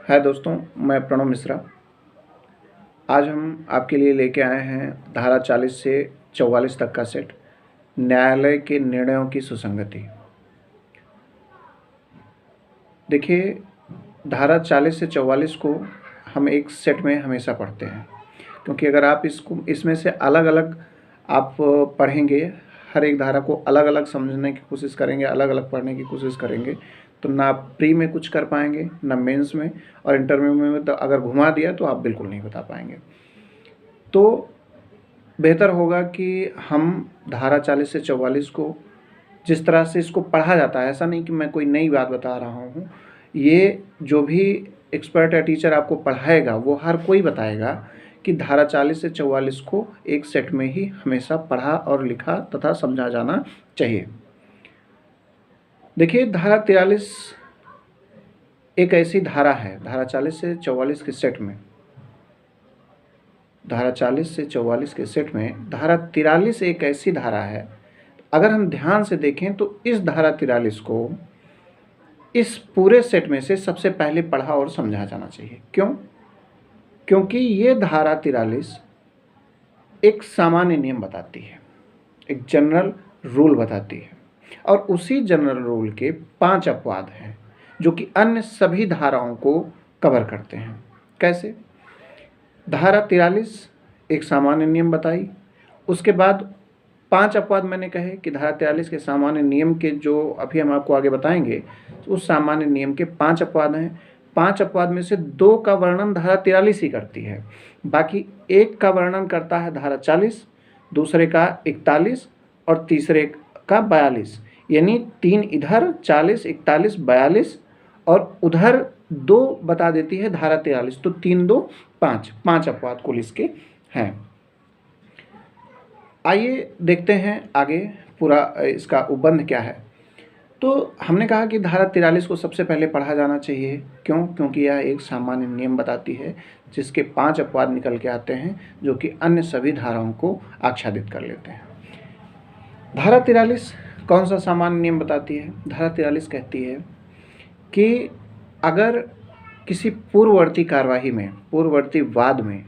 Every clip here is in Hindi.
हाय दोस्तों, मैं प्रणव मिश्रा। आज हम आपके लिए लेके आए हैं धारा 40 से 44 तक का सेट, न्यायालय के निर्णयों की सुसंगति। देखिए, धारा 40 से 44 को हम एक सेट में हमेशा पढ़ते हैं, क्योंकि अगर आप इसमें से अलग अलग आप पढ़ेंगे, हर एक धारा को अलग अलग समझने की कोशिश करेंगे, अलग अलग पढ़ने की कोशिश करेंगे, तो ना आप प्री में कुछ कर पाएंगे, ना मेंस में, और इंटरव्यू में तो अगर घुमा दिया तो आप बिल्कुल नहीं बता पाएंगे। तो बेहतर होगा कि हम धारा 40 से 44 को जिस तरह से इसको पढ़ा जाता है, ऐसा नहीं कि मैं कोई नई बात बता रहा हूँ, ये जो भी एक्सपर्ट या टीचर आपको पढ़ाएगा वो हर कोई बताएगा कि धारा 40 से 44 को एक सेट में ही हमेशा पढ़ा और लिखा तथा समझा जाना चाहिए। देखिए, धारा 43 एक ऐसी धारा है, धारा 40 से 44 के सेट में, धारा 40 से 44 के सेट में धारा 43 एक ऐसी धारा है, अगर हम ध्यान से देखें तो इस धारा 43 को इस पूरे सेट में से सबसे पहले पढ़ा और समझा जाना चाहिए। क्यों? क्योंकि ये धारा 43 एक सामान्य नियम बताती है, एक जनरल रूल बताती है, और उसी जनरल रूल के 5 अपवाद हैं जो कि अन्य सभी धाराओं को कवर करते हैं। कैसे? धारा 43 एक सामान्य नियम बताई, उसके बाद 5 अपवाद मैंने कहे कि धारा 43 के सामान्य नियम के जो अभी हम आपको आगे बताएंगे, तो उस सामान्य नियम के 5 अपवाद हैं। 5 अपवाद में से 2 का वर्णन धारा 43 ही करती है, बाकी एक का वर्णन करता है धारा 40, दूसरे का 41 और तीसरे का 42, यानी 3 इधर 40, 41, 42 और उधर 2 बता देती है धारा 43। तो 3, 2, 5 अपवाद कुल इसके हैं। आइए देखते हैं आगे पूरा इसका उपबंध क्या है। तो हमने कहा कि धारा 43 को सबसे पहले पढ़ा जाना चाहिए। क्यों? क्योंकि यह एक सामान्य नियम बताती है जिसके 5 अपवाद निकल के आते हैं जो कि अन्य सभी धाराओं को आच्छादित कर लेते हैं। धारा 43 कौन सा सामान्य नियम बताती है? धारा 43 कहती है कि अगर किसी पूर्ववर्ती कार्यवाही में, पूर्ववर्ती वाद में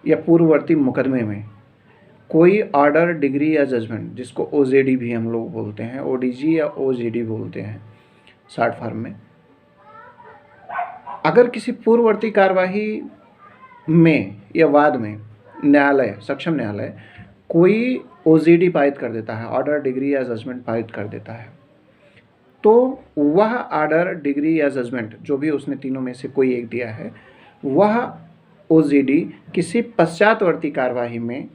या पूर्ववर्ती मुकदमे में कोई ऑर्डर, डिग्री या जजमेंट, जिसको ओजेडी भी हम लोग बोलते हैं, ओडीजी या ओजेडी बोलते हैं शॉर्ट फॉर्म में, अगर किसी पूर्ववर्ती कार्यवाही में या वाद में न्यायालय, सक्षम न्यायालय कोई ओजेडी पारित कर देता है, ऑर्डर, डिग्री या जजमेंट पारित कर देता है, तो वह ऑर्डर, डिग्री या जजमेंट, जो भी उसने तीनों में से कोई एक दिया है, वह ओजेडी किसी पश्चातवर्ती कार्यवाही में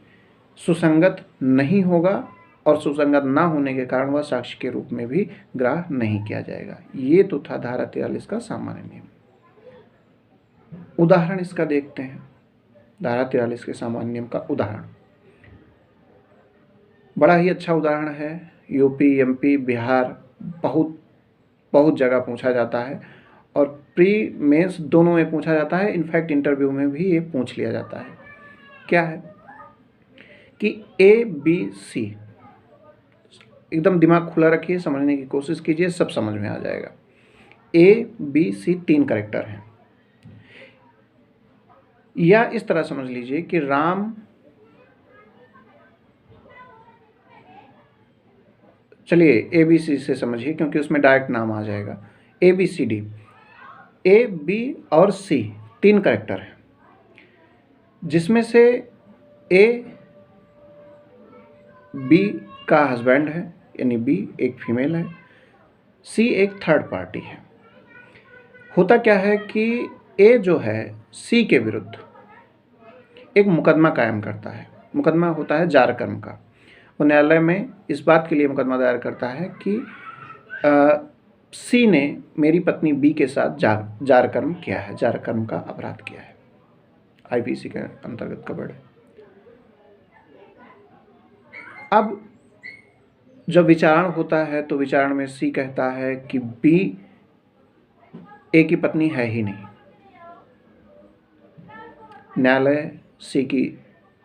सुसंगत नहीं होगा, और सुसंगत ना होने के कारण वह साक्ष्य के रूप में भी ग्राह्य नहीं किया जाएगा। ये तो था धारा 43 का सामान्य नियम। उदाहरण इसका देखते हैं। धारा 43 के सामान्य नियम का उदाहरण बड़ा ही अच्छा उदाहरण है। यूपी, एमपी, बिहार, बहुत जगह पूछा जाता है, और प्री मेंस दोनों में पूछा जाता है। इनफैक्ट इंटरव्यू में भी ये पूछ लिया जाता है। क्या है कि ए, बी, सी, एकदम दिमाग खुला रखिए, समझने की कोशिश कीजिए, सब समझ में आ जाएगा। ए, बी, सी 3 कैरेक्टर हैं। या इस तरह समझ लीजिए कि राम, चलिए ए बी सी से समझिए क्योंकि उसमें डायरेक्ट नाम आ जाएगा। A B C D, A, B और सी 3 कैरेक्टर हैं, जिसमें से ए बी का हस्बैंड है, यानी बी एक फीमेल है, सी एक थर्ड पार्टी है। होता क्या है कि ए जो है सी के विरुद्ध एक मुकदमा कायम करता है। मुकदमा होता है जार कर्म का। वो न्यायालय में इस बात के लिए मुकदमा दायर करता है कि सी ने मेरी पत्नी बी के साथ जार कर्म किया है, जार कर्म का अपराध किया है, आईपीसी के अंतर्गत कवर्ड है। अब जब विचारण होता है तो विचारण में सी कहता है कि बी ए की पत्नी है ही नहीं। न्यायालय सी की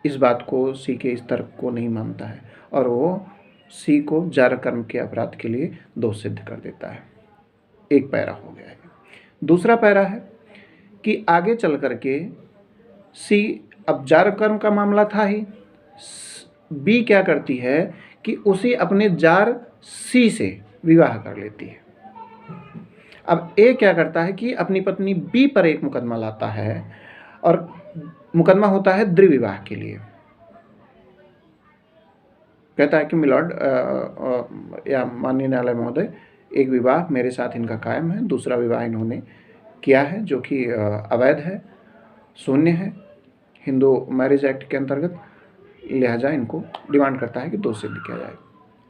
इस बात को, सी के इस तर्क को नहीं मानता है, और वो सी को जार कर्म के अपराध के लिए दोष सिद्ध कर देता है। एक पैरा हो गया है। दूसरा पैरा है कि आगे चल करके सी, अब जार कर्म का मामला था ही, बी क्या करती है कि उसी अपने जार सी से विवाह कर लेती है। अब ए क्या करता है कि अपनी पत्नी बी पर एक मुकदमा लाता है और मुकदमा होता है द्विविवाह के लिए। कहता है कि मिलॉर्ड या माननीय न्यायालय महोदय, एक विवाह मेरे साथ इनका कायम है, दूसरा विवाह इन्होंने किया है जो कि अवैध है, शून्य है हिंदू मैरिज एक्ट के अंतर्गत, लिहाजा इनको डिमांड करता है कि दोष सिद्ध किया जाए।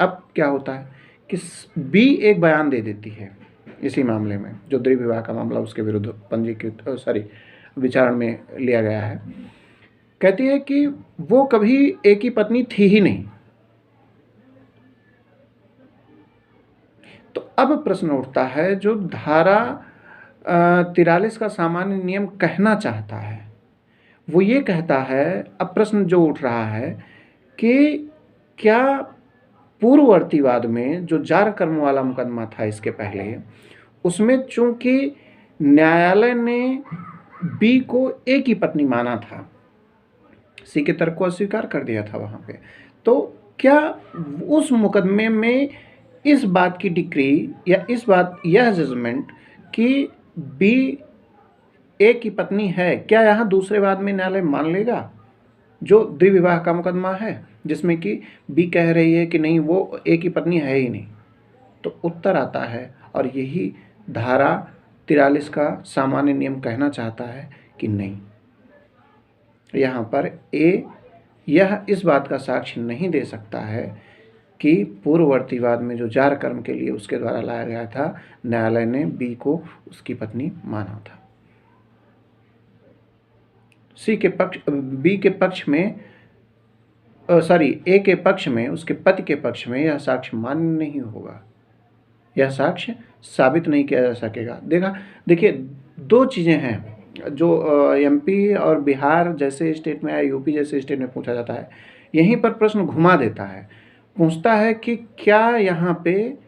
अब क्या होता है कि बी एक बयान दे देती है इसी मामले में, जो द्विविवाह का मामला उसके विरुद्ध पंजीकृत विचारण में लिया गया है। कहती है कि वो कभी एक ही पत्नी थी ही नहीं। तो अब प्रश्न उठता है जो धारा 43 का सामान्य नियम कहना चाहता है, वो ये कहता है, अब प्रश्न जो उठ रहा है कि क्या पूर्ववर्तीवाद में जो जार कर्म वाला मुकदमा था इसके पहले, उसमें चूंकि न्यायालय ने बी को एक ही पत्नी माना था, सी के तर्क को अस्वीकार कर दिया था वहाँ पे, तो क्या उस मुकदमे में इस बात की डिक्री या यह जजमेंट कि बी एक की पत्नी है, क्या यहाँ दूसरे वाद में न्यायालय मान लेगा, जो द्विविवाह का मुकदमा है जिसमें कि बी कह रही है कि नहीं वो एक ही पत्नी है ही नहीं? तो उत्तर आता है, और यही धारा 43 का सामान्य नियम कहना चाहता है कि नहीं, यहाँ पर ए यह इस बात का साक्ष्य नहीं दे सकता है कि पूर्ववर्तीवाद में जो जार कर्म के लिए उसके द्वारा लाया गया था, न्यायालय ने बी को उसकी पत्नी माना था। बी के पक्ष में ए के पक्ष में, उसके पति के पक्ष में यह साक्ष्य मान्य नहीं होगा, यह साक्ष्य साबित नहीं किया जा सकेगा। देखिए दो चीज़ें हैं जो एमपी और बिहार जैसे स्टेट में या यूपी जैसे स्टेट में पूछा जाता है, यहीं पर प्रश्न घुमा देता है, पूछता है कि क्या यहाँ पे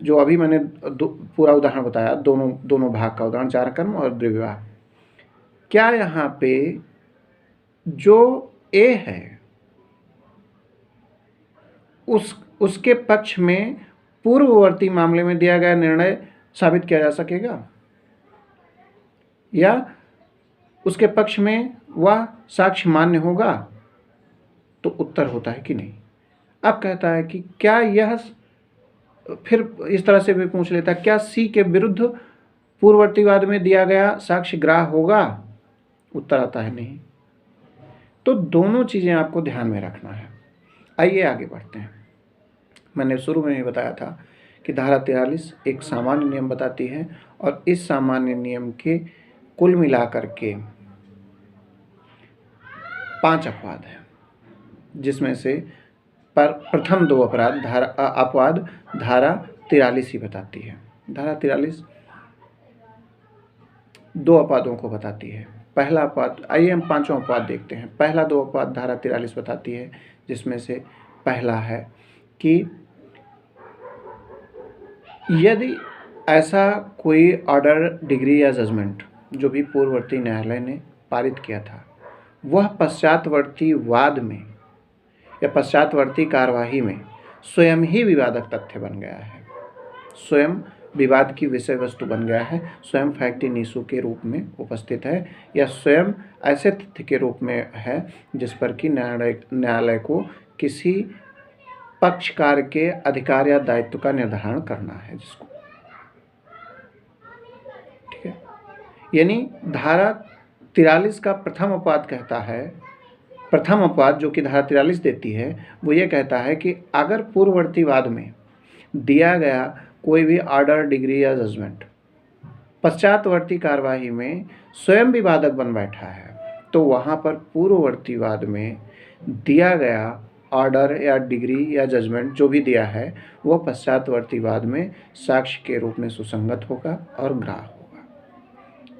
जो अभी मैंने पूरा उदाहरण बताया, दोनों भाग का उदाहरण, जार कर्म और द्विविवाह, क्या यहाँ पे जो ए है उसके पक्ष में पूर्ववर्ती मामले में दिया गया निर्णय साबित किया जा सकेगा, या उसके पक्ष में वह साक्ष्य मान्य होगा? तो उत्तर होता है कि नहीं। अब कहता है कि क्या यह, फिर इस तरह से भी पूछ लेता है, क्या सी के विरुद्ध पूर्ववर्तीवाद में दिया गया साक्ष्य ग्राह्य होगा? उत्तर आता है नहीं। तो दोनों चीज़ें आपको ध्यान में रखना है। आइए आगे बढ़ते हैं। मैंने शुरू में ही बताया था कि धारा 43 एक सामान्य नियम बताती है, और इस सामान्य नियम के कुल मिलाकर के 5 अपवाद हैं, जिसमें से प्रथम 2 अपवाद धारा 43 ही बताती है। धारा 43 2 अपवादों को बताती है। पहला अपवाद, आइए हम 5वां अपवाद देखते हैं। पहला 2 अपवाद धारा 43 बताती है, जिसमें से पहला है कि यदि ऐसा कोई ऑर्डर, डिग्री या जजमेंट जो भी पूर्ववर्ती न्यायालय ने पारित किया था, वह पश्चातवर्ती वाद में या पश्चातवर्ती कार्यवाही में स्वयं ही विवादक तथ्य बन गया है, स्वयं विवाद की विषय वस्तु बन गया है, स्वयं फैक्ट इन इशू के रूप में उपस्थित है, या स्वयं ऐसे तथ्य के रूप में है जिस पर कि न्यायालय को किसी पक्षकार के अधिकार या दायित्व का निर्धारण करना है जिसको, ठीक है। यानी धारा 43 का प्रथम अपवाद कहता है, प्रथम अपवाद जो कि धारा 43 देती है, वो ये कहता है कि अगर पूर्ववर्ती वाद में दिया गया कोई भी ऑर्डर, डिग्री या जजमेंट पश्चातवर्ती कार्यवाही में स्वयं विवादक बन बैठा है, तो वहाँ पर पूर्ववर्ती वाद में दिया गया ऑर्डर या डिग्री या जजमेंट जो भी दिया है, वह पश्चातवर्ती वाद में साक्ष्य के रूप में सुसंगत होगा और ग्राह्य होगा,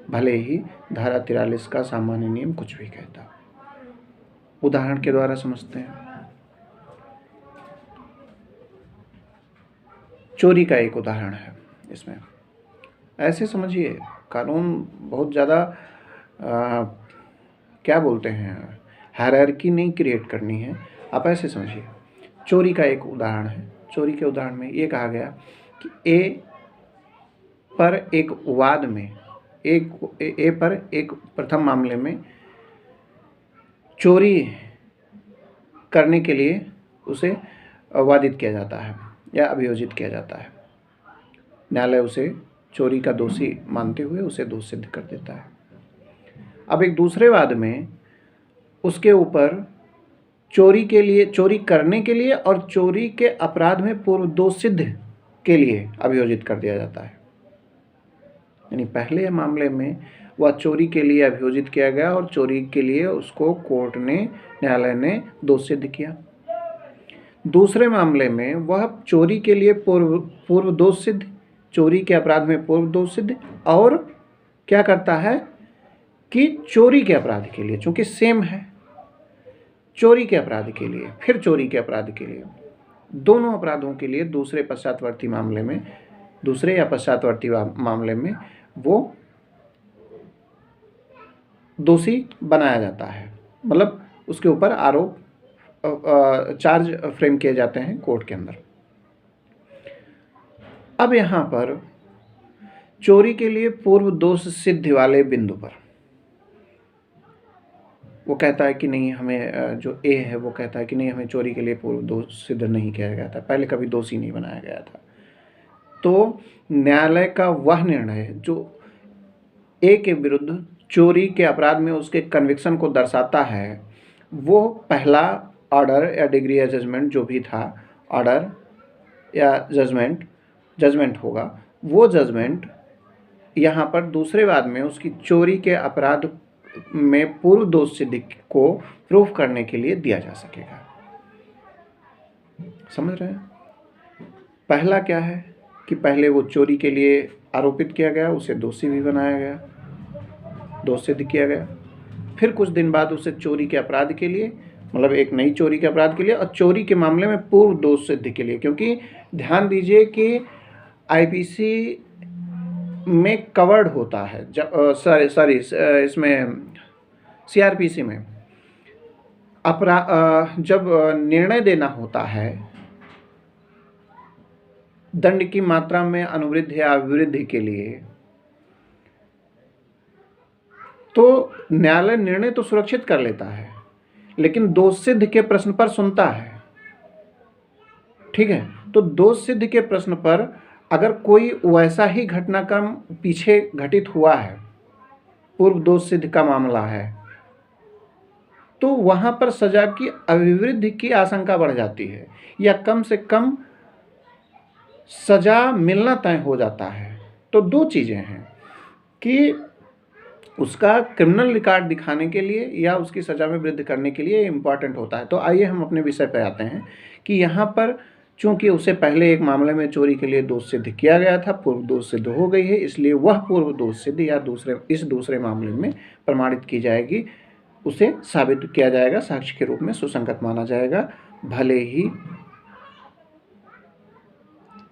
भले ही धारा 43 का सामान्य नियम कुछ भी कहता हो। उदाहरण के द्वारा समझते हैं। चोरी का एक उदाहरण है इसमें। ऐसे समझिए कानून बहुत ज़्यादा क्या बोलते हैं, हायरार्की नहीं क्रिएट करनी है। आप ऐसे समझिए, चोरी का एक उदाहरण है। चोरी के उदाहरण में ये कहा गया कि ए पर एक वाद में ए पर एक प्रथम मामले में चोरी करने के लिए उसे वादित किया जाता है या अभियोजित किया जाता है। न्यायालय उसे चोरी का दोषी मानते हुए उसे दोष सिद्ध कर देता है। अब एक दूसरे वाद में उसके ऊपर चोरी करने के लिए और चोरी के अपराध में पूर्व दोष सिद्ध के लिए अभियोजित कर दिया जाता है। यानी पहले मामले में वह चोरी के लिए अभियोजित किया गया और चोरी के लिए उसको न्यायालय ने दोष सिद्ध किया। दूसरे मामले में वह चोरी के लिए पूर्व दोष सिद्ध, चोरी के अपराध में पूर्व दोष सिद्ध, और क्या करता है कि चोरी के अपराध के लिए, चूंकि सेम है, चोरी के अपराध के लिए, फिर चोरी के अपराध के लिए, दोनों अपराधों के लिए दूसरे या पश्चातवर्ती मामले में वो दोषी बनाया जाता है। मतलब उसके ऊपर चार्ज फ्रेम किए जाते हैं कोर्ट के अंदर। अब यहाँ पर चोरी के लिए पूर्व दोष सिद्ध वाले बिंदु पर वो कहता है कि नहीं, हमें जो ए है वो कहता है कि नहीं, हमें चोरी के लिए पूर्व दोष सिद्ध नहीं किया गया था, पहले कभी दोषी नहीं बनाया गया था। तो न्यायालय का वह निर्णय जो ए के विरुद्ध चोरी के अपराध में उसके कन्विक्शन को दर्शाता है, वो पहला ऑर्डर या डिग्री या जजमेंट जो भी था, ऑर्डर या जजमेंट होगा, वो जजमेंट यहाँ पर दूसरे वाद में उसकी चोरी के अपराध में पूर्व दोष सिद्धि को प्रूफ करने के लिए दिया जा सकेगा। समझ रहे हैं? पहला क्या है कि पहले वो चोरी के लिए आरोपित किया गया, उसे दोषी भी बनाया गया, दोष सिद्ध किया गया। फिर कुछ दिन बाद उसे चोरी के अपराध के लिए, मतलब एक नई चोरी के अपराध के लिए और चोरी के मामले में पूर्व दोष सिद्धि के लिए, क्योंकि ध्यान दीजिए कि आईपीसी में कवर्ड होता है, इसमें सीआरपीसी में जब निर्णय देना होता है दंड की मात्रा में अनुवृद्धि या अभिवृद्धि के लिए, तो न्यायालय निर्णय तो सुरक्षित कर लेता है लेकिन दोष सिद्ध के प्रश्न पर सुनता है। ठीक है, तो दोष सिद्ध के प्रश्न पर अगर कोई वैसा ही घटनाक्रम पीछे घटित हुआ है, पूर्व दोष सिद्ध का मामला है, तो वहां पर सजा की अभिवृद्धि की आशंका बढ़ जाती है या कम से कम सजा मिलना तय हो जाता है। तो दो चीज़ें हैं कि उसका क्रिमिनल रिकॉर्ड दिखाने के लिए या उसकी सजा में वृद्धि करने के लिए इम्पॉर्टेंट होता है। तो आइए हम अपने विषय पर आते हैं कि यहाँ पर चूंकि उसे पहले एक मामले में चोरी के लिए दोष सिद्ध किया गया था, पूर्व दोष सिद्ध हो गई है, इसलिए वह पूर्व दोष सिद्ध या दूसरे मामले में प्रमाणित की जाएगी, उसे साबित किया जाएगा, साक्ष्य के रूप में सुसंगत माना जाएगा, भले ही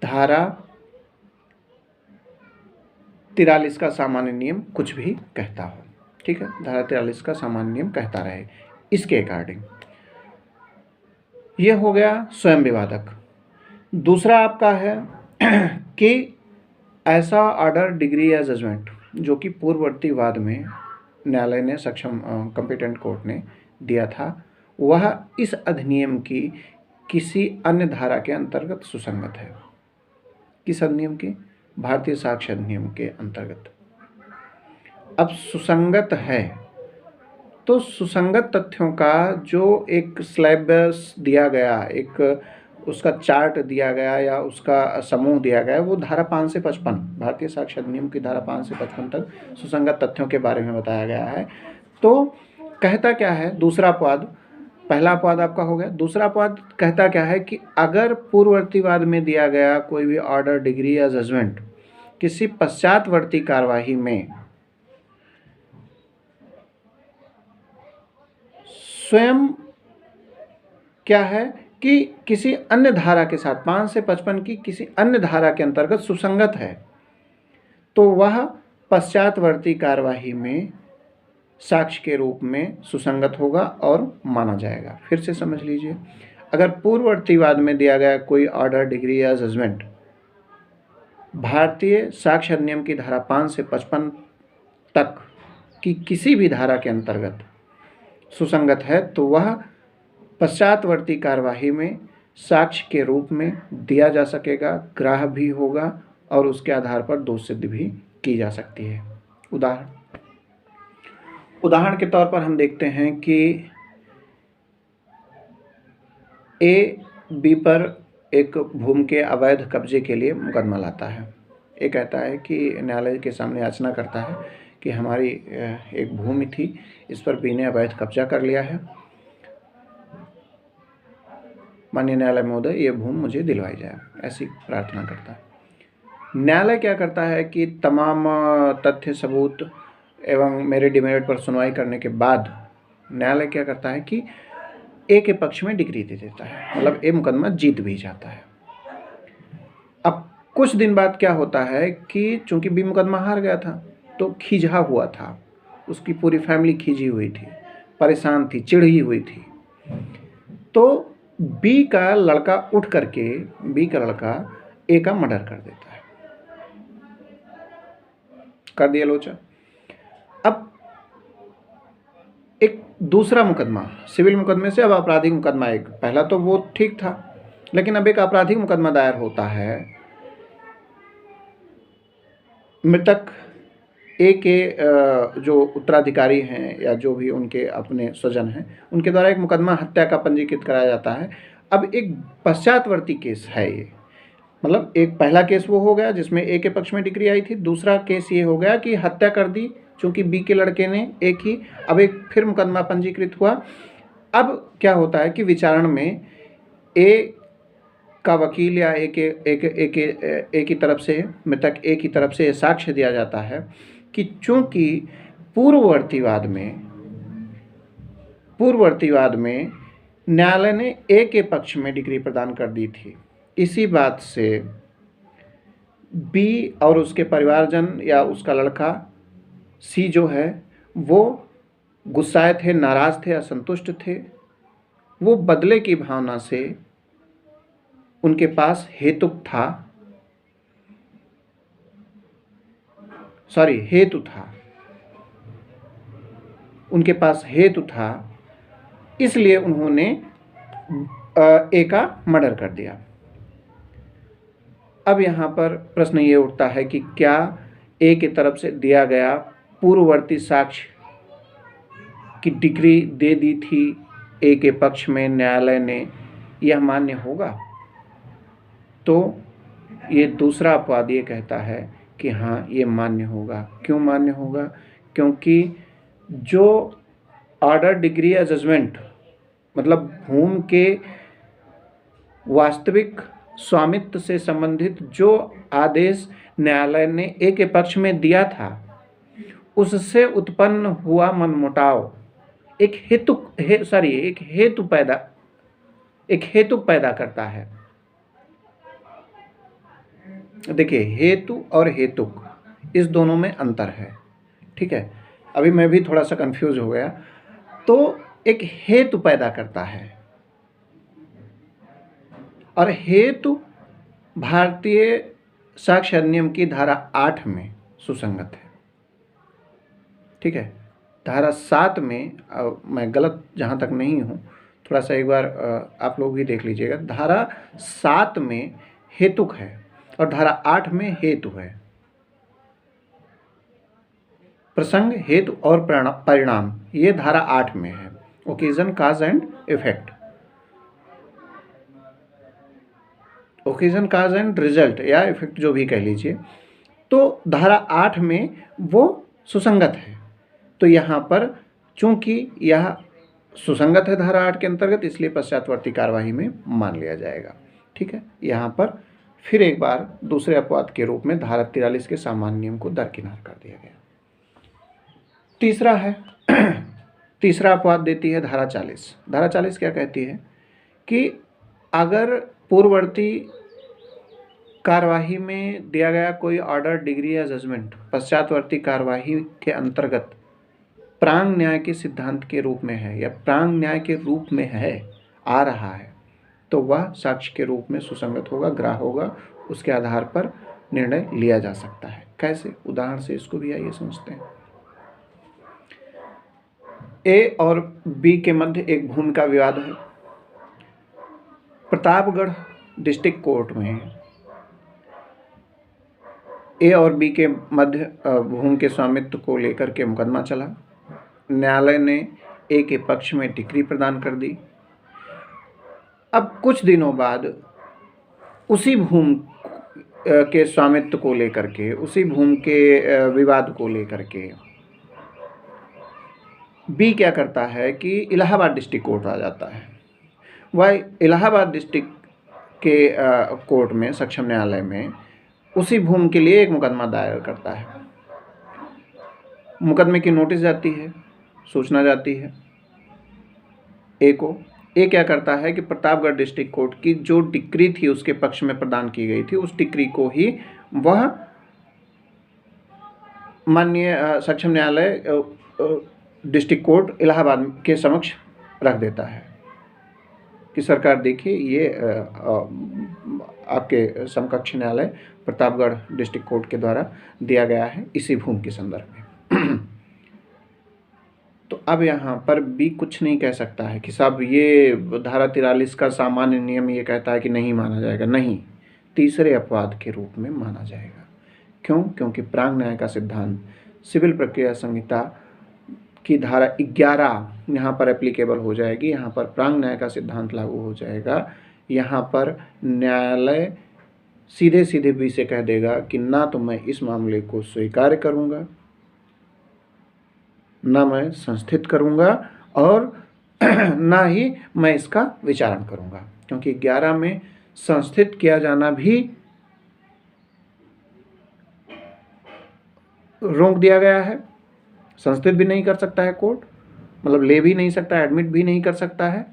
धारा 43 का सामान्य नियम कुछ भी कहता हो। ठीक है, धारा 43 का सामान्य नियम कहता रहे इसके अकॉर्डिंग। ये हो गया स्वयं विवादक। दूसरा आपका है कि ऐसा ऑर्डर, डिग्री या जजमेंट जो कि पूर्ववर्ती वाद में न्यायालय ने कॉम्पिटेंट कोर्ट ने दिया था, वह इस अधिनियम की किसी अन्य धारा के अंतर्गत सुसंगत है। किस अधिनियम की? भारतीय साक्ष्य अधिनियम के अंतर्गत। अब सुसंगत है तो सुसंगत तथ्यों का जो एक स्लैबस दिया गया, एक उसका चार्ट दिया गया या उसका समूह दिया गया, वो धारा 5 से 55, भारतीय साक्ष्य अधिनियम की धारा 5 से 55 तक सुसंगत तथ्यों के बारे में बताया गया है। तो कहता क्या है दूसरा अपवाद? पहला अपवाद आपका हो गया। दूसरा अपवाद कहता क्या है कि अगर पूर्ववर्ती वाद में दिया गया कोई भी ऑर्डर, डिग्री या जजमेंट किसी पश्चातवर्ती कार्यवाही में स्वयं क्या है कि किसी अन्य धारा के साथ 5 से 55 की किसी अन्य धारा के अंतर्गत सुसंगत है, तो वह पश्चातवर्ती कार्यवाही में साक्ष्य के रूप में सुसंगत होगा और माना जाएगा। फिर से समझ लीजिए, अगर पूर्ववर्तीवाद में दिया गया कोई ऑर्डर, डिग्री या जजमेंट भारतीय साक्ष्य अधिनियम की धारा 5 से 55 तक की किसी भी धारा के अंतर्गत सुसंगत है तो वह पश्चातवर्ती कार्यवाही में साक्ष्य के रूप में दिया जा सकेगा, ग्राह्य भी होगा और उसके आधार पर दोष सिद्ध भी की जा सकती है। उदाहरण के तौर पर हम देखते हैं कि ए बी पर एक भूमि के अवैध कब्जे के लिए मुकदमा लाता है। ये कहता है कि न्यायालय के सामने याचना करता है कि हमारी एक भूमि थी, इस पर बी ने अवैध कब्जा कर लिया है, माननीय न्यायालय महोदय ये भूमि मुझे दिलवाई जाए, ऐसी प्रार्थना करता है। न्यायालय क्या करता है कि तमाम तथ्य सबूत एवं मेरिट डिमेरिट पर सुनवाई करने के बाद न्यायालय क्या करता है कि ए के पक्ष में डिग्री दे देता है, मतलब ए मुकदमा जीत भी जाता है। अब कुछ दिन बाद क्या होता है कि चूंकि बी मुकदमा हार गया था तो खिंझा हुआ था, उसकी पूरी फैमिली खिंझी हुई थी, परेशान थी, चिढ़ी हुई थी। तो बी का लड़का उठ करके बी का लड़का ए का मर्डर कर देता है, कर दिया लोचा। अब एक दूसरा मुकदमा, सिविल मुकदमे से अब आपराधिक मुकदमा, एक पहला तो वो ठीक था, लेकिन अब एक आपराधिक मुकदमा दायर होता है। मृतक ए के जो उत्तराधिकारी हैं या जो भी उनके अपने स्वजन हैं उनके द्वारा एक मुकदमा हत्या का पंजीकृत कराया जाता है। अब एक पश्चातवर्ती केस है ये, मतलब एक पहला केस वो हो गया जिसमें ए के पक्ष में डिग्री आई थी, दूसरा केस ये हो गया कि हत्या कर दी चूंकि बी के लड़के ने एक ही, अब एक फिर मुकदमा पंजीकृत हुआ। अब क्या होता है कि विचारण में ए का वकील या ए की तरफ से, मृतक ए की तरफ से साक्ष्य दिया जाता है कि चूंकि पूर्ववर्तीवाद में न्यायालय ने ए के पक्ष में डिग्री प्रदान कर दी थी, इसी बात से बी और उसके परिवारजन या उसका लड़का सी जो है वो गुस्साए थे, नाराज थे, असंतुष्ट थे। वो बदले की भावना से उनके पास हेतु था, उनके पास हेतु था, इसलिए उन्होंने ए का मर्डर कर दिया। अब यहाँ पर प्रश्न ये उठता है कि क्या ए की तरफ से दिया गया पूर्ववर्ती साक्ष्य की डिग्री दे दी थी ए के पक्ष में न्यायालय ने, यह मान्य होगा? तो ये दूसरा अपवाद ये कहता है कि हाँ ये मान्य होगा। क्यों मान्य होगा? क्योंकि जो ऑर्डर, डिग्री या जजमेंट, मतलब भूमि के वास्तविक स्वामित्व से संबंधित जो आदेश न्यायालय ने ए के पक्ष में दिया था, उससे उत्पन्न हुआ मनमुटाव एक हेतु पैदा करता है। देखिए, हेतु और हेतुक इस दोनों में अंतर है, ठीक है। अभी मैं भी थोड़ा सा कंफ्यूज हो गया। तो एक हेतु पैदा करता है और हेतु भारतीय साक्ष्य अधिनियम की धारा 8 में सुसंगत है, ठीक है। धारा 7 में मैं गलत जहाँ तक नहीं हूँ, थोड़ा सा एक बार आप लोग भी देख लीजिएगा। धारा 7 में हेतुक है और धारा 8 में हेतु है। प्रसंग, हेतु और परिणाम, ये धारा 8 में है। Occasion, cause and effect, occasion, cause and result या इफेक्ट जो भी कह लीजिए, तो धारा 8 में वो सुसंगत है। तो यहाँ पर चूंकि यह सुसंगत है धारा 8 के अंतर्गत, इसलिए पश्चातवर्ती कार्यवाही में मान लिया जाएगा, ठीक है। यहाँ पर फिर एक बार दूसरे अपवाद के रूप में धारा 43 के सामान्य नियम को दरकिनार कर दिया गया। तीसरा अपवाद देती है धारा 40। धारा 40 क्या कहती है कि अगर पूर्ववर्ती कार्यवाही में दिया गया कोई ऑर्डर, डिग्री या जजमेंट पश्चातवर्ती कार्यवाही के अंतर्गत प्रांग न्याय के सिद्धांत के रूप में है या प्रांग न्याय के रूप में है, आ रहा है, तो वह साक्ष्य के रूप में सुसंगत होगा, ग्राह्य होगा, उसके आधार पर निर्णय लिया जा सकता है। कैसे? उदाहरण से इसको भी आइए समझते हैं। ए और बी के मध्य एक भूमि का विवाद है। प्रतापगढ़ डिस्ट्रिक्ट कोर्ट में ए और बी के मध्य भूमि के स्वामित्व को लेकर के मुकदमा चला। न्यायालय ने ए के पक्ष में डिक्री प्रदान कर दी। अब कुछ दिनों बाद उसी भूमि के स्वामित्व को लेकर के, उसी भूमि के विवाद को लेकर के बी क्या करता है कि इलाहाबाद डिस्ट्रिक्ट कोर्ट आ जाता है। वह इलाहाबाद डिस्ट्रिक्ट के कोर्ट में, सक्षम न्यायालय में उसी भूमि के लिए एक मुकदमा दायर करता है। मुकदमे की नोटिस जाती है, सूचना जाती है ए को। ए क्या करता है कि प्रतापगढ़ डिस्ट्रिक्ट कोर्ट की जो डिक्री थी उसके पक्ष में प्रदान की गई थी, उस डिक्री को ही वह माननीय सक्षम न्यायालय डिस्ट्रिक्ट कोर्ट इलाहाबाद के समक्ष रख देता है कि सरकार देखिए, ये आपके समकक्ष न्यायालय प्रतापगढ़ डिस्ट्रिक्ट कोर्ट के द्वारा दिया गया है इसी भूमि के संदर्भ में। तो अब यहाँ पर बी कुछ नहीं कह सकता है कि साहब ये धारा 43 का सामान्य नियम ये कहता है कि नहीं माना जाएगा। नहीं, तीसरे अपवाद के रूप में माना जाएगा। क्यों? क्योंकि प्रांग न्याय का सिद्धांत सिविल प्रक्रिया संहिता की धारा 11 यहाँ पर एप्लीकेबल हो जाएगी। यहाँ पर प्रांग न्याय का सिद्धांत लागू हो जाएगा। यहाँ पर न्यायालय सीधे सीधे बी से कह देगा कि ना तो मैं इस मामले को स्वीकार करूँगा, ना मैं संस्थित करूँगा और ना ही मैं इसका विचारण करूँगा। क्योंकि 11 में संस्थित किया जाना भी रोक दिया गया है। संस्थित भी नहीं कर सकता है कोर्ट, मतलब ले भी नहीं सकता है, एडमिट भी नहीं कर सकता है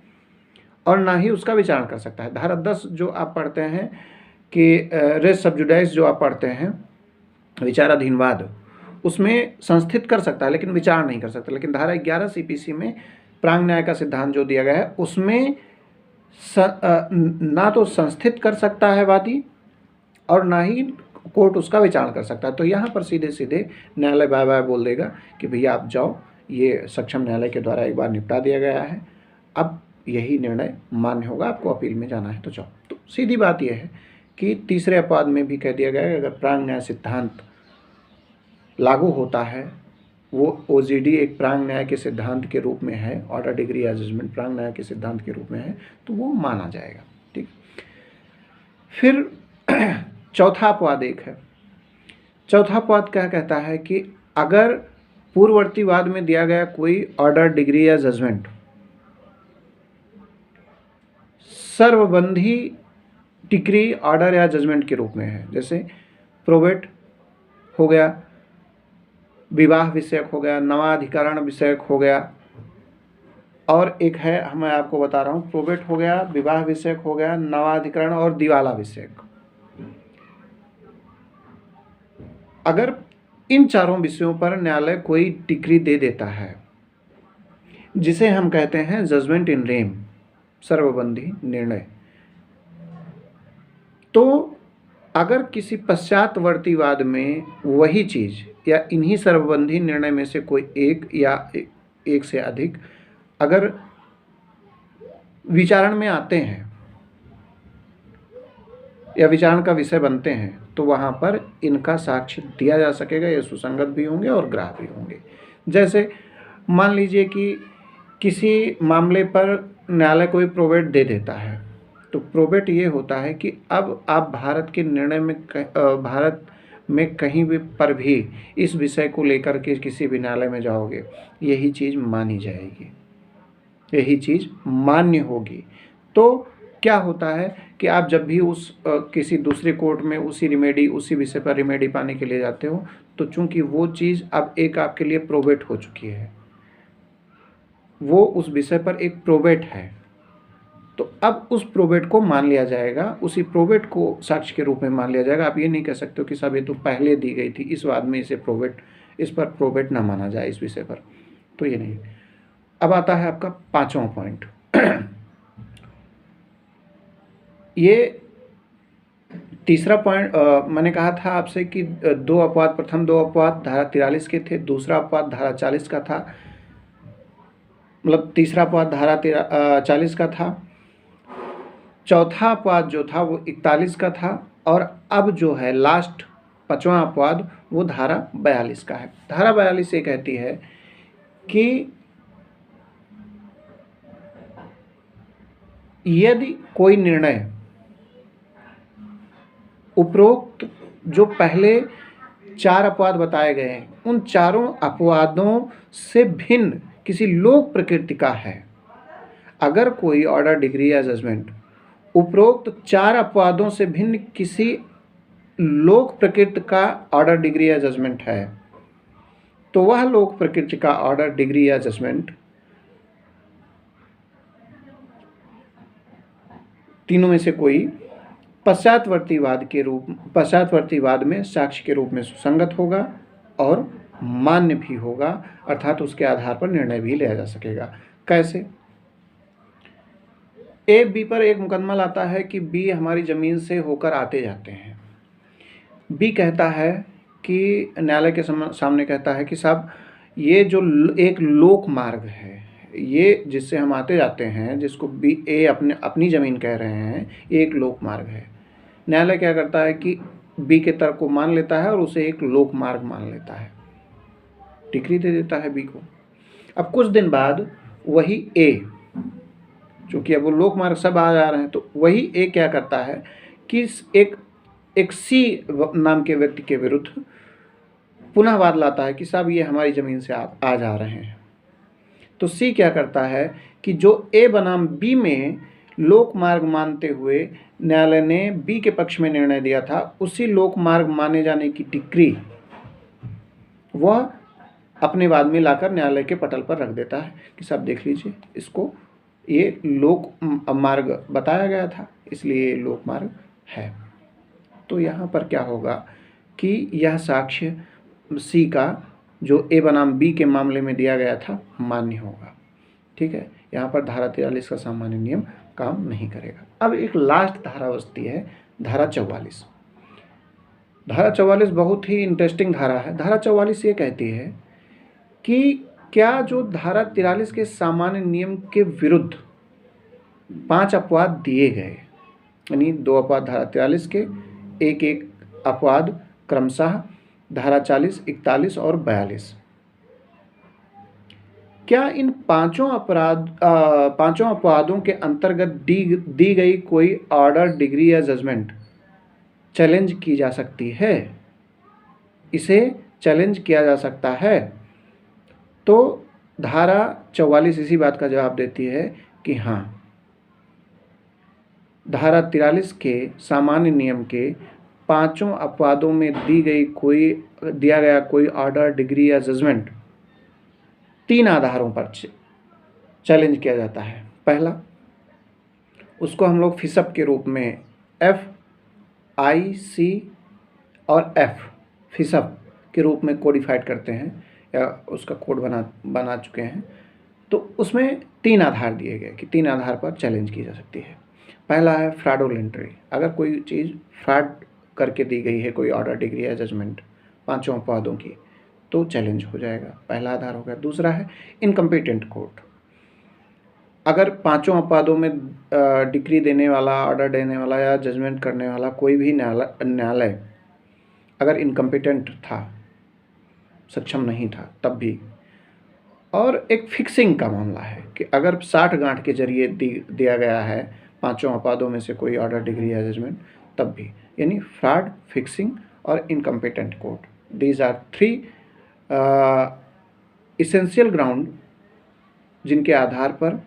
और ना ही उसका विचारण कर सकता है। धारा 10 जो आप पढ़ते हैं कि रेस सब जुडाइस जो आप पढ़ते हैं, विचाराधीनवाद, उसमें संस्थित कर सकता है लेकिन विचार नहीं कर सकता। लेकिन धारा 11 सीपीसी में प्रांग न्याय का सिद्धांत जो दिया गया है उसमें ना तो संस्थित कर सकता है वादी और ना ही कोर्ट उसका विचारण कर सकता है। तो यहाँ पर सीधे सीधे न्यायालय बाय बाय बोल देगा कि भैया आप जाओ, ये सक्षम न्यायालय के द्वारा एक बार निपटा दिया गया है, अब यही निर्णय मान्य होगा, आपको अपील में जाना है तो जाओ। तो सीधी बात यह है कि तीसरे अपवाद में भी कह दिया गया है अगर प्रांग न्याय सिद्धांत लागू होता है, वो ओजीडी एक प्रांग न्याय के सिद्धांत के रूप में है, ऑर्डर, डिग्री या जजमेंट प्रांग न्याय के सिद्धांत के रूप में है, तो वो माना जाएगा। ठीक। फिर चौथा अपवाद एक है। चौथा अपवाद क्या कहता है कि अगर पूर्ववर्ती वाद में दिया गया कोई ऑर्डर, डिग्री या जजमेंट सर्वबंधी डिक्री, ऑर्डर या जजमेंट के रूप में है, जैसे प्रोबेट हो गया, विवाह विषयक हो गया, नवाधिकरण विषयक हो गया, और एक है मैं आपको बता रहा हूँ, प्रोबेट हो गया, विवाह विषयक हो गया, नवाधिकरण और दिवाला विषयक। अगर इन चारों विषयों पर न्यायालय कोई डिक्री दे देता है जिसे हम कहते हैं जजमेंट इन रेम, सर्वबंधी निर्णय, तो अगर किसी पश्चातवर्ती वाद में वही चीज या इन्हीं सर्वबंधी निर्णय में से कोई एक या एक से अधिक अगर विचारण में आते हैं या विचारण का विषय बनते हैं तो वहाँ पर इनका साक्ष्य दिया जा सकेगा। ये सुसंगत भी होंगे और ग्राह्य भी होंगे। जैसे मान लीजिए कि किसी मामले पर न्यायालय कोई प्रोबेट दे देता है, तो प्रोबेट ये होता है कि अब आप भारत के निर्णय में भारत में कहीं भी पर भी इस विषय को लेकर के किसी भी न्यायालय में जाओगे, यही चीज़ मानी जाएगी, यही चीज़ मान्य होगी। तो क्या होता है कि आप जब भी उस किसी दूसरे कोर्ट में उसी रिमेडी, उसी विषय पर रिमेडी पाने के लिए जाते हो, तो चूंकि वो चीज़ अब एक आपके लिए प्रोबेट हो चुकी है, वो उस विषय पर एक प्रोबेट है, तो अब उस प्रोबेट को मान लिया जाएगा, उसी प्रोबेट को साक्ष्य के रूप में मान लिया जाएगा। आप ये नहीं कह सकते हो कि साहब ये तो पहले दी गई थी, इस बाद में इस पर प्रोबेट ना माना जाए इस विषय पर, तो ये नहीं। अब आता है आपका 5वां पॉइंट। ये तीसरा पॉइंट मैंने कहा था आपसे कि दो अपवाद, प्रथम दो अपवाद धारा 43 के थे, दूसरा अपवाद धारा 40 का था, मतलब तीसरा अपवाद धारा 40 का था, चौथा अपवाद जो था वो 41 का था, और अब जो है लास्ट 5वां अपवाद वो धारा 42 का है। धारा 42 ये कहती है कि यदि कोई निर्णय उपरोक्त जो पहले 4 अपवाद बताए गए हैं उन चारों अपवादों से भिन्न किसी लोक प्रकृति का है, अगर कोई ऑर्डर, डिग्री या जजमेंट उपरोक्त 4 अपवादों से भिन्न किसी लोक प्रकृति का ऑर्डर, डिग्री या जजमेंट है, तो वह लोक प्रकृति का ऑर्डर, डिग्री या जजमेंट तीनों में से कोई पश्चातवर्तीवाद में साक्ष्य के रूप में सुसंगत होगा और मान्य भी होगा, अर्थात उसके आधार पर निर्णय भी लिया जा सकेगा। कैसे? ए बी पर एक मुकदमा लाता है कि बी हमारी ज़मीन से होकर आते जाते हैं। बी कहता है कि न्यायालय के सामने कहता है कि साहब ये जो एक लोक मार्ग है, ये जिससे हम आते जाते हैं, जिसको बी ए अपनी ज़मीन कह रहे हैं, ये एक लोक मार्ग है। न्यायालय क्या करता है कि बी के तर्क को मान लेता है और उसे एक लोक मार्ग मान लेता है, डिक्री दे देता है बी को। अब कुछ दिन बाद वही ए, चूँकि अब वो लोक मार्ग सब आ जा रहे हैं, तो वही ए क्या करता है कि एक सी नाम के व्यक्ति के विरुद्ध पुनः वाद लाता है कि साहब ये हमारी ज़मीन से आ जा रहे हैं। तो सी क्या करता है कि जो ए बनाम बी में लोक मार्ग मानते हुए न्यायालय ने बी के पक्ष में निर्णय दिया था, उसी लोक मार्ग माने जाने की डिक्री वह अपने वाद में लाकर न्यायालय के पटल पर रख देता है कि साहब देख लीजिए, इसको ये लोक मार्ग बताया गया था, इसलिए ये लोक मार्ग है। तो यहाँ पर क्या होगा कि यह साक्ष्य सी का जो ए बनाम बी के मामले में दिया गया था मान्य होगा। ठीक है, यहाँ पर धारा 43 का सामान्य नियम काम नहीं करेगा। अब एक लास्ट धारा बचती है, धारा 44। धारा 44 बहुत ही इंटरेस्टिंग धारा है। धारा 44 ये कहती है कि क्या जो धारा 43 के सामान्य नियम के विरुद्ध 5 अपवाद दिए गए, यानी 2 अपवाद धारा 43 के, एक अपवाद क्रमशः धारा 40, 41 और 42, क्या इन पांचों अपवादों के अंतर्गत दी गई कोई ऑर्डर, डिग्री या जजमेंट चैलेंज की जा सकती है? इसे चैलेंज किया जा सकता है। तो धारा 44 इसी बात का जवाब देती है कि हाँ, धारा 43 के सामान्य नियम के 5 अपवादों में दिया गया कोई ऑर्डर, डिग्री या जजमेंट 3 आधारों पर चैलेंज किया जाता है। पहला, उसको हम लोग फिसप के रूप में FIC और F फिसप के रूप में कोडिफाइड करते हैं या उसका कोड बना चुके हैं। तो उसमें 3 आधार दिए गए कि 3 आधार पर चैलेंज की जा सकती है। पहला है फ्रॉडुलेंटरी, अगर कोई चीज़ फ्रॉड करके दी गई है, कोई ऑर्डर, डिग्री या जजमेंट 5 अपवादों की, तो चैलेंज हो जाएगा, पहला आधार हो गया। दूसरा है इनकम्पिटेंट कोर्ट, अगर 5 अपवादों में डिक्री देने वाला, ऑर्डर देने वाला या जजमेंट करने वाला कोई भी न्यायालय अगर इनकम्पिटेंट था, सक्षम नहीं था, तब भी। और एक फिक्सिंग का मामला है कि अगर 60 गांठ के जरिए दिया गया है 5 अपवादों में से कोई ऑर्डर, डिग्री या जजमेंट, तब भी। यानी फ्रॉड, फिक्सिंग और incompetent court, these are 3 essential ground जिनके आधार पर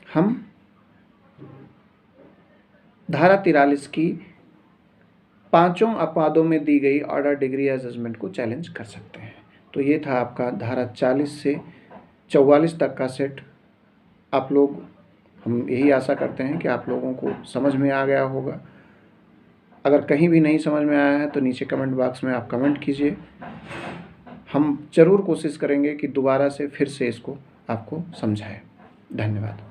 हम धारा 43 की 5 अपवादों में दी गई ऑर्डर, डिग्री या जजमेंट को चैलेंज कर सकते हैं। तो ये था आपका धारा 40 से 44 तक का सेट। आप लोग हम यही आशा करते हैं कि आप लोगों को समझ में आ गया होगा। अगर कहीं भी नहीं समझ में आया है तो नीचे कमेंट बॉक्स में आप कमेंट कीजिए। हम ज़रूर कोशिश करेंगे कि दोबारा से फिर से इसको आपको समझाएं। धन्यवाद।